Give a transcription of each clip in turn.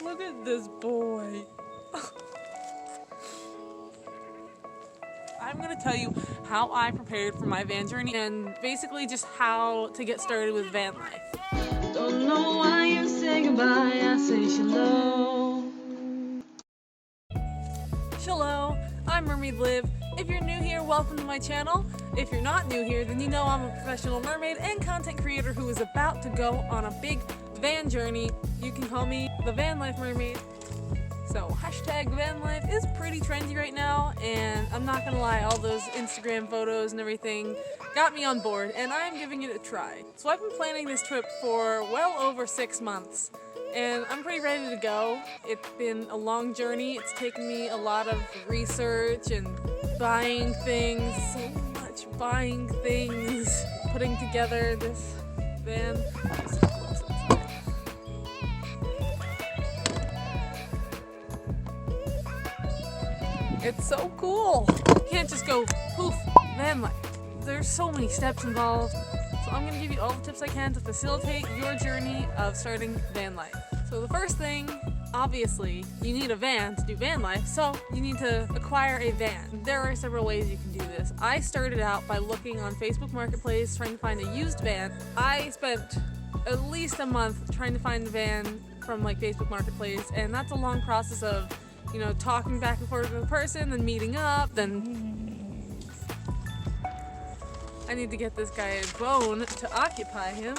Look at this boy. I'm going to tell you how I prepared for my van journey and basically just how to get started with van life. Don't know why you say goodbye, I say shalom. Shalom, I'm Mermaid Liv. If you're new here, welcome to my channel. If you're not new here, then you know I'm a professional mermaid and content creator who is about to go on a big van journey. You can call me the Van Life Mermaid. So hashtag van life is pretty trendy right now, and I'm not gonna lie, all those Instagram photos and everything got me on board, and I'm giving it a try. So I've been planning this trip for well over 6 months, and I'm pretty ready to go. It's been a long journey. It's taken me a lot of research and buying things, so much buying things, putting together this van. It's so cool. You can't just go poof, van life. There's so many steps involved. So I'm gonna give you all the tips I can to facilitate your journey of starting van life. So the first thing, obviously, you need a van to do van life, so you need to acquire a van. There are several ways you can do this. I started out by looking on Facebook Marketplace, trying to find a used van. I spent at least a month trying to find a van from like Facebook Marketplace, and that's a long process of, you know, talking back and forth with a person, then meeting up, then I need to get this guy a bone to occupy him.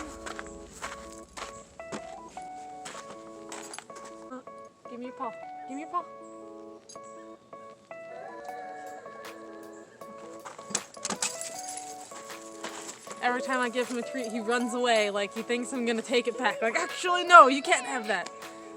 Give me your paw. Give me your paw. Every time I give him a treat, he runs away like he thinks I'm gonna take it back. Like, actually, no, you can't have that.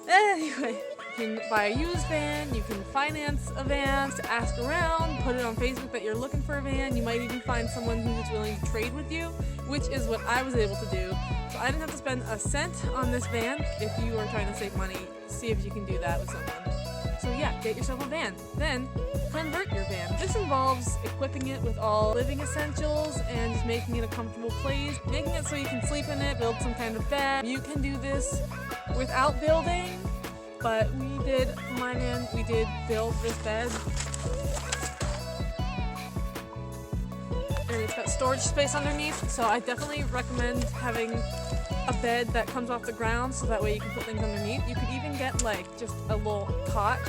Anyway. You can buy a used van, you can finance a van, to ask around, put it on Facebook that you're looking for a van. You might even find someone who's willing to trade with you, which is what I was able to do. So I didn't have to spend a cent on this van. If you are trying to save money, see if you can do that with someone. So yeah, get yourself a van. Then convert your van. This involves equipping it with all living essentials and just making it a comfortable place, making it so you can sleep in it, build some kind of bed. You can do this without building, but we did, for my van, we did build this bed. And it's got storage space underneath, so I definitely recommend having a bed that comes off the ground so that way you can put things underneath. You could even get like just a little cot,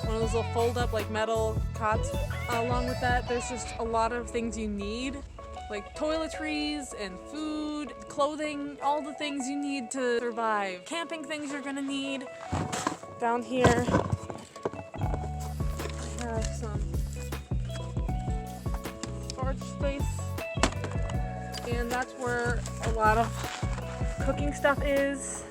one of those little fold up like metal cots. Along with that, there's just a lot of things you need, like toiletries and food, clothing, all the things you need to survive. Camping things you're gonna need. Down here, I have some storage space, and that's where a lot of cooking stuff is.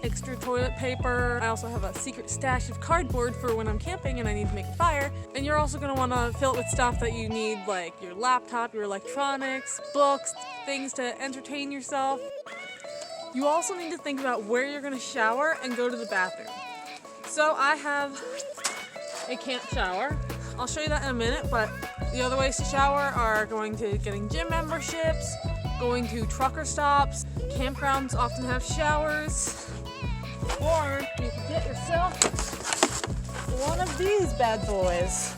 Extra toilet paper. I also have a secret stash of cardboard for when I'm camping and I need to make a fire. And you're also going to want to fill it with stuff that you need, like your laptop, your electronics, books, things to entertain yourself. You also need to think about where you're going to shower and go to the bathroom. So I have a camp shower. I'll show you that in a minute, but the other ways to shower are getting gym memberships, going to trucker stops. Campgrounds often have showers. Or you can get yourself one of these bad boys.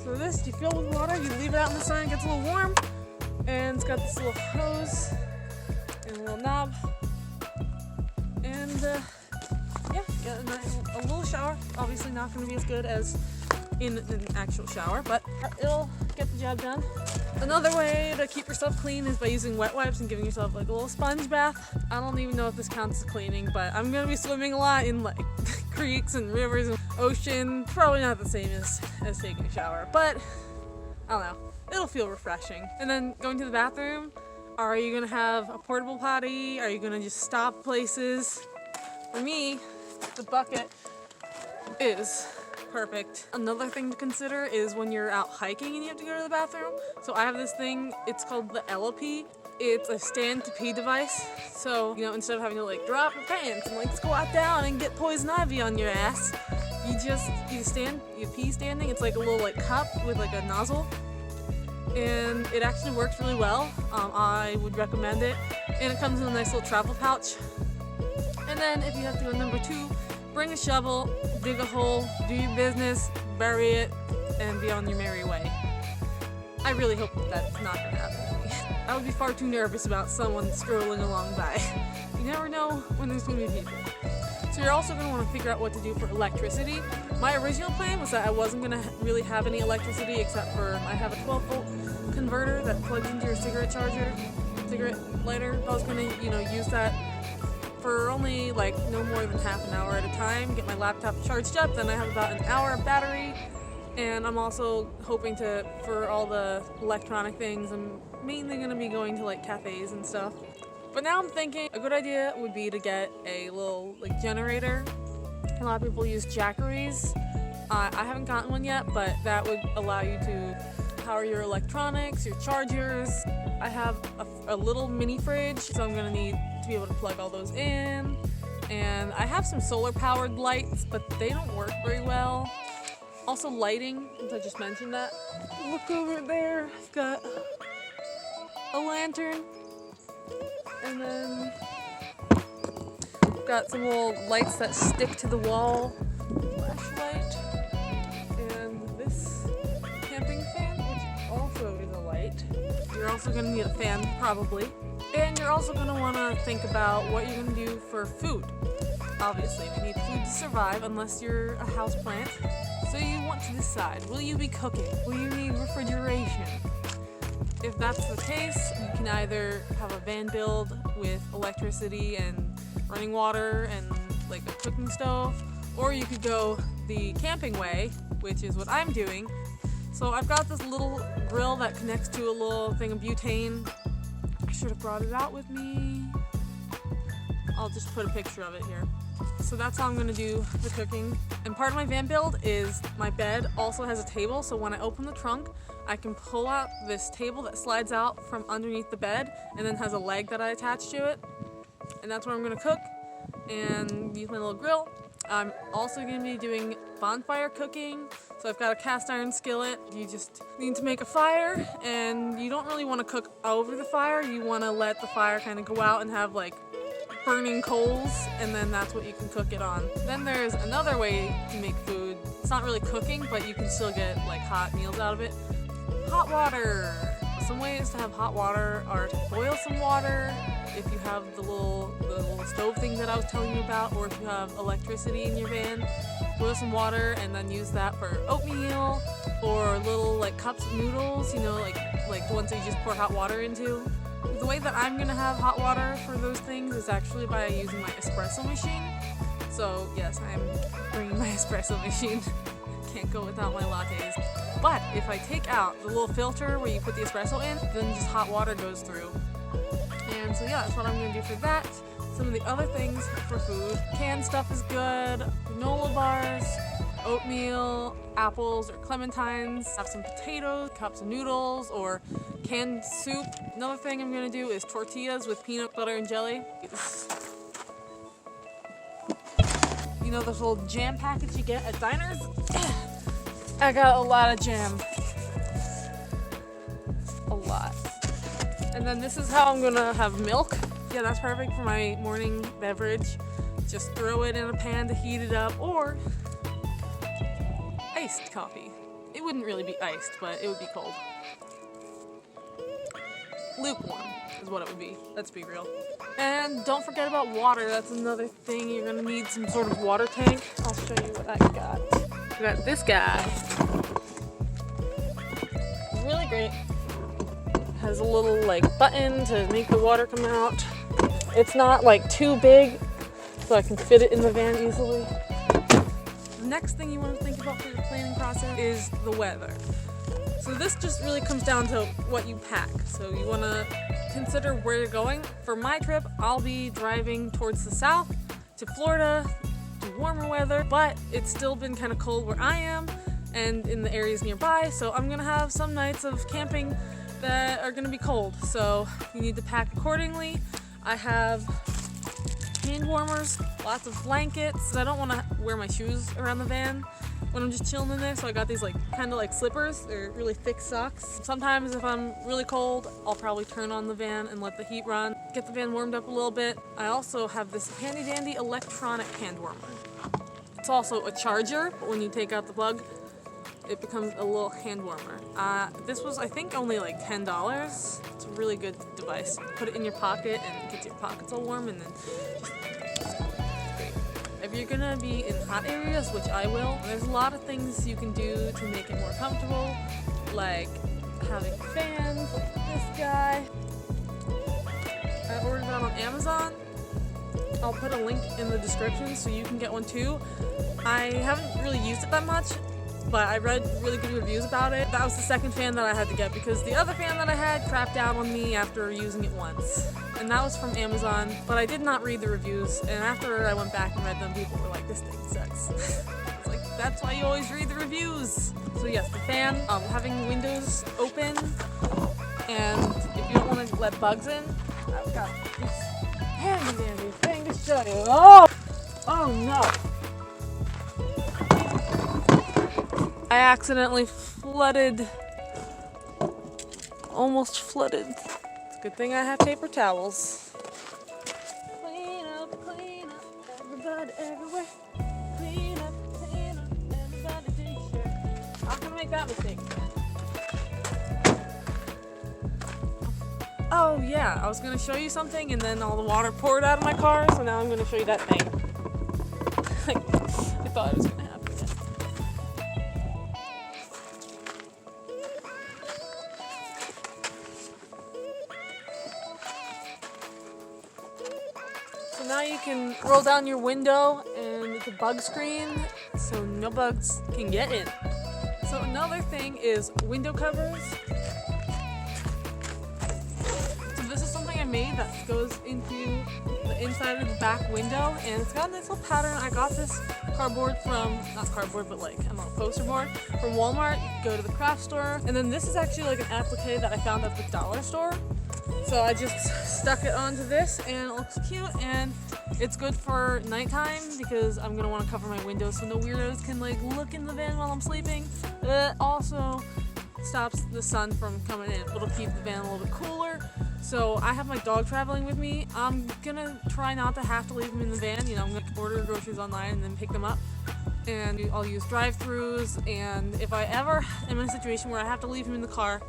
So this, you fill with water, you leave it out in the sun, it gets a little warm, and it's got this little hose and a little knob. And yeah, get a little shower. Obviously not going to be as good as in an actual shower, but it'll get the job done. Another way to keep yourself clean is by using wet wipes and giving yourself like a little sponge bath. I don't even know if this counts as cleaning, but I'm going to be swimming a lot in like creeks and rivers and ocean. Probably not the same as taking a shower, but I don't know. It'll feel refreshing. And then going to the bathroom. Are you gonna have a portable potty? Are you gonna just stop places? For me, the bucket is perfect. Another thing to consider is when you're out hiking and you have to go to the bathroom. So I have this thing, it's called the LP. It's a stand to pee device. So, you know, instead of having to like drop your pants and like squat down and get poison ivy on your ass, you pee standing. It's like a little like cup with like a nozzle. And it actually works really well. I would recommend it. And it comes in a nice little travel pouch. And then if you have to go number 2, bring a shovel, dig a hole, do your business, bury it, and be on your merry way. I really hope that's not going to happen to me. I would be far too nervous about someone strolling along by. You never know when there's going to be people. So you're also going to want to figure out what to do for electricity. My original plan was that I wasn't going to really have any electricity except for I have a 12-volt converter that plugs into your cigarette lighter. I was going to, use that for only like no more than half an hour at a time, get my laptop charged up, then I have about an hour of battery. And I'm also hoping for all the electronic things, I'm mainly going to be going to like cafes and stuff. But now I'm thinking a good idea would be to get a little like generator. A lot of people use jackeries. I haven't gotten one yet, but that would allow you to power your electronics, your chargers. I have a little mini fridge, so I'm going to need to be able to plug all those in. And I have some solar powered lights, but they don't work very well. Also lighting, since I just mentioned that. Look over there, I've got a lantern. And then I've got some little lights that stick to the wall. Flashlight. And this camping fan, which also is a light. You're also going to need a fan, probably. And you're also going to want to think about what you're going to do for food. Obviously, we need food to survive unless you're a houseplant. So you want to decide, will you be cooking? Will you need refrigeration? If that's the case, you can either have a van build with electricity and running water and like a cooking stove, or you could go the camping way, which is what I'm doing. So I've got this little grill that connects to a little thing of butane. I should have brought it out with me. I'll just put a picture of it here. So that's how I'm gonna do the cooking. And part of my van build is my bed also has a table, so when I open the trunk, I can pull out this table that slides out from underneath the bed and then has a leg that I attach to it. And that's where I'm gonna cook and use my little grill. I'm also gonna be doing bonfire cooking. So I've got a cast iron skillet. You just need to make a fire, and you don't really wanna cook over the fire. You wanna let the fire kind of go out and have like burning coals, and then that's what you can cook it on. Then there's another way to make food. It's not really cooking, but you can still get like hot meals out of it. Hot water. Some ways to have hot water are to boil some water if you have the little stove thing that I was telling you about, or if you have electricity in your van. Boil some water and then use that for oatmeal, or little like cups of noodles, like the ones that you just pour hot water into. The way that I'm gonna have hot water for those things is actually by using my espresso machine. So yes, I'm bringing my espresso machine. Can't go without my lattes. But if I take out the little filter where you put the espresso in, then just hot water goes through. And so yeah, that's what I'm gonna do for that. Some of the other things for food, canned stuff is good, granola bars, oatmeal, apples or clementines, have some potatoes, cups of noodles, or canned soup. Another thing I'm gonna do is tortillas with peanut butter and jelly. You know those little jam packets you get at diners? I got a lot of jam. A lot. And then this is how I'm gonna have milk. Yeah, that's perfect for my morning beverage. Just throw it in a pan to heat it up, or iced coffee. It wouldn't really be iced, but it would be cold. Lukewarm is what it would be. Let's be real. And don't forget about water. That's another thing. You're gonna need some sort of water tank. I'll show you what I got. I got this guy. Really great. Has a little like button to make the water come out. It's not like too big, so I can fit it in the van easily. The next thing you want to think about for your planning process is the weather. So this just really comes down to what you pack. So you want to consider where you're going. For my trip, I'll be driving towards the south to Florida to warmer weather, but it's still been kind of cold where I am and in the areas nearby. So I'm gonna have some nights of camping that are gonna be cold. So you need to pack accordingly. I have hand warmers, lots of blankets. I don't want to wear my shoes around the van when I'm just chilling in there, so I got these like kind of like slippers. They're really thick socks. Sometimes if I'm really cold, I'll probably turn on the van and let the heat run. get the van warmed up a little bit. I also have this handy dandy electronic hand warmer. It's also a charger, but when you take out the plug, it becomes a little hand warmer. This was, I think, only like $10. It's a really good device. Put it in your pocket and it gets your pockets all warm, and then it's great. If you're gonna be in hot areas, which I will, there's a lot of things you can do to make it more comfortable, like having fans like this guy. I ordered that on Amazon. I'll put a link in the description so you can get one too. I haven't really used it that much, but I read really good reviews about it. That was the second fan that I had to get because the other fan that I had crapped out on me after using it once. And that was from Amazon, but I did not read the reviews, and after I went back and read them, people were like, this thing sucks. It's like, that's why you always read the reviews. So yes, the fan, having windows open, and if you don't want to let bugs in, I've got this handy dandy thing to show you. Oh no! I accidentally almost flooded. It's a good thing I have paper towels. Clean up, everybody everywhere. Clean up, everybody do your share. Not gonna make that mistake again. Oh yeah, I was gonna show you something and then all the water poured out of my car, so now I'm gonna show you that thing. I thought it was gonna happen again. So now you can roll down your window and it's a bug screen so no bugs can get in. So another thing is window covers. So this is something I made that goes into the inside of the back window, and it's got a nice little pattern. I got this cardboard from, not cardboard, but like, I don't know, poster board from Walmart. You can go to the craft store. And then this is actually like an applique that I found at the dollar store. So I just stuck it onto this and it looks cute, and it's good for nighttime because I'm gonna want to cover my windows so no weirdos can like look in the van while I'm sleeping. It also stops the sun from coming in. It'll keep the van a little bit cooler. So I have my dog traveling with me. I'm gonna try not to have to leave him in the van. You know, I'm gonna order groceries online and then pick them up. And I'll use drive-thrus, and if I ever am in a situation where I have to leave him in the car,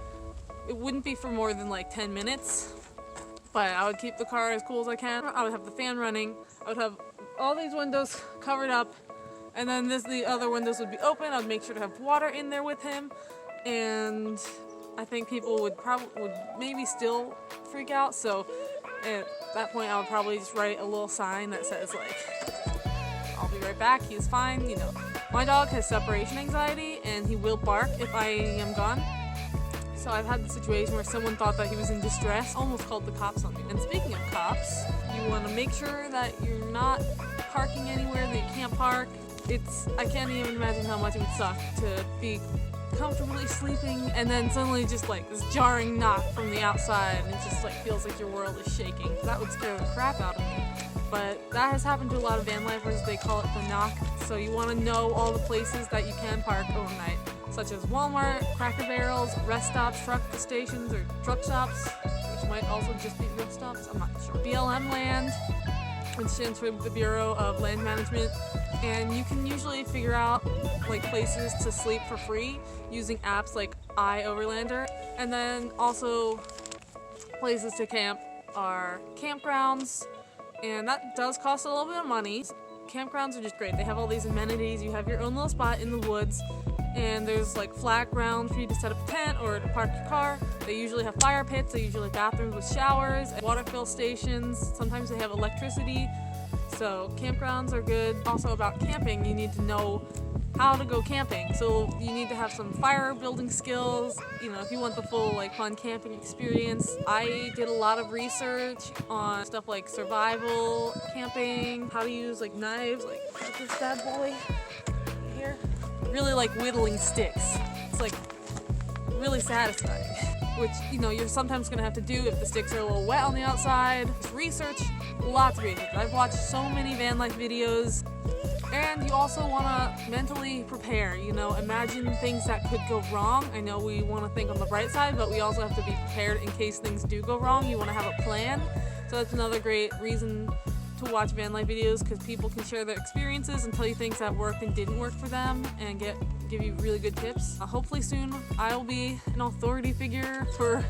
it wouldn't be for more than like 10 minutes, but I would keep the car as cool as I can. I would have the fan running. I would have all these windows covered up, and then the other windows would be open. I'd make sure to have water in there with him, and I think people would maybe still freak out. So at that point, I would probably just write a little sign that says like, "I'll be right back. He's fine." You know, my dog has separation anxiety, and he will bark if I am gone. So I've had the situation where someone thought that he was in distress, almost called the cops on me. And speaking of cops, you want to make sure that you're not parking anywhere that you can't park. I can't even imagine how much it would suck to be comfortably sleeping and then suddenly just like this jarring knock from the outside, and it just like feels like your world is shaking. That would scare the crap out of me. But that has happened to a lot of van lifers. They call it the knock. So you want to know all the places that you can park overnight, such as Walmart, Cracker Barrels, rest stops, truck stations, or truck stops, which might also just be rest stops, I'm not sure. BLM land, which stands for the Bureau of Land Management, and you can usually figure out like places to sleep for free using apps like iOverlander. And then also places to camp are campgrounds, and that does cost a little bit of money. Campgrounds are just great. They have all these amenities. You have your own little spot in the woods, and there's like flat ground for you to set up a tent or to park your car. They usually have fire pits. They usually have bathrooms with showers, water fill stations. Sometimes they have electricity. So campgrounds are good. Also about camping, you need to know how to go camping. So you need to have some fire building skills, you know, if you want the full like fun camping experience. I did a lot of research on stuff like survival camping, how to use like knives, like this bad boy here. Really like whittling sticks. It's like really satisfying, which, you know, you're sometimes gonna have to do if the sticks are a little wet on the outside. Just research, lots of research. I've watched so many van life videos. And you also want to mentally prepare, you know, imagine things that could go wrong. I know we want to think on the bright side, but we also have to be prepared in case things do go wrong. You want to have a plan. So that's another great reason to watch van life videos, because people can share their experiences and tell you things that worked and didn't work for them and give you really good tips. Hopefully soon I will be an authority figure for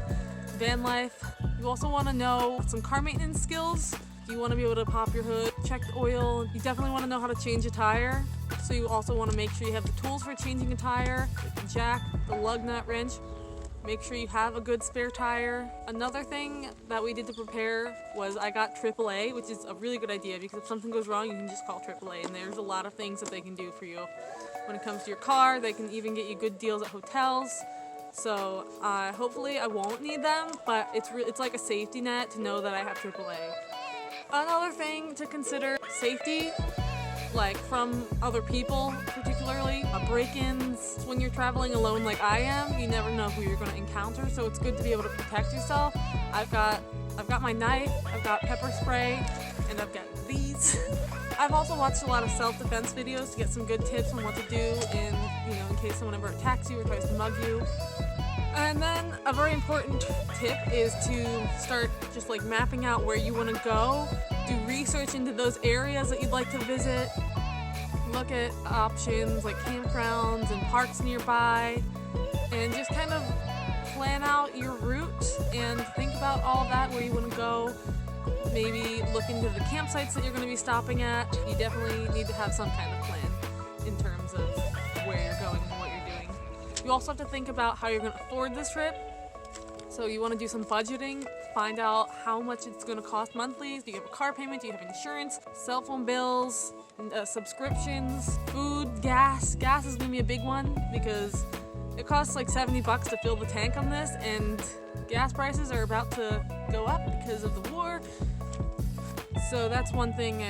van life. You also want to know some car maintenance skills. You want to be able to pop your hood, check the oil. You definitely want to know how to change a tire. So you also want to make sure you have the tools for changing a tire, the jack, the lug nut, wrench. Make sure you have a good spare tire. Another thing that we did to prepare was I got AAA, which is a really good idea because if something goes wrong, you can just call AAA, and there's a lot of things that they can do for you. When it comes to your car, they can even get you good deals at hotels. So hopefully I won't need them, but it's like a safety net to know that I have AAA. Another thing to consider, safety, like from other people, particularly break-ins. When you're traveling alone like I am, you never know who you're going to encounter, so it's good to be able to protect yourself. I've got my knife, I've got pepper spray, and I've got these. I've also watched a lot of self-defense videos to get some good tips on what to do in case someone ever attacks you or tries to mug you. And then a very important tip is to start just like mapping out where you want to go. Do research into those areas that you'd like to visit. Look at options like campgrounds and parks nearby. And just kind of plan out your route and think about all of that, where you want to go. Maybe look into the campsites that you're going to be stopping at. You definitely need to have some kind of plan in terms of where you're going and what you're doing. You also have to think about how you're going to afford this trip. So you want to do some budgeting, find out how much it's going to cost monthly. Do you have a car payment? Do you have insurance? Cell phone bills, subscriptions, food, gas. Gas is going to be a big one because it costs like $70 to fill the tank on this, and gas prices are about to go up because of the war. So that's one thing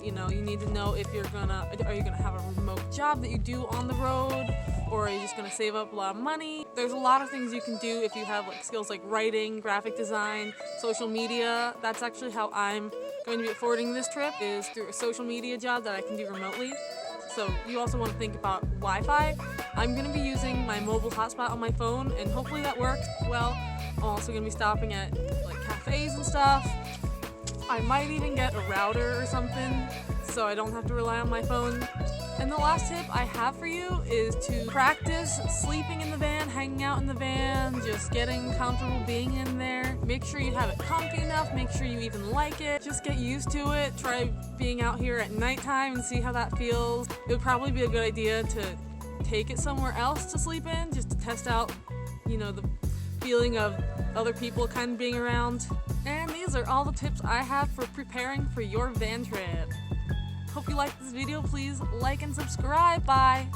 you need to know if are you gonna have a remote job that you do on the road, or are you just gonna save up a lot of money? There's a lot of things you can do if you have like skills like writing, graphic design, social media. That's actually how I'm going to be affording this trip, is through a social media job that I can do remotely. So you also want to think about Wi-Fi. I'm going to be using my mobile hotspot on my phone, and hopefully that works well. I'm also going to be stopping at like cafes and stuff. I might even get a router or something so I don't have to rely on my phone. And the last tip I have for you is to practice sleeping in the van, hanging out in the van, just getting comfortable being in there. Make sure you have it comfy enough, make sure you even like it. Just get used to it. Try being out here at nighttime and see how that feels. It would probably be a good idea to take it somewhere else to sleep in, just to test out, the feeling of other people kind of being around. And these are all the tips I have for preparing for your van trip. Hope you liked this video. Please like and subscribe. Bye!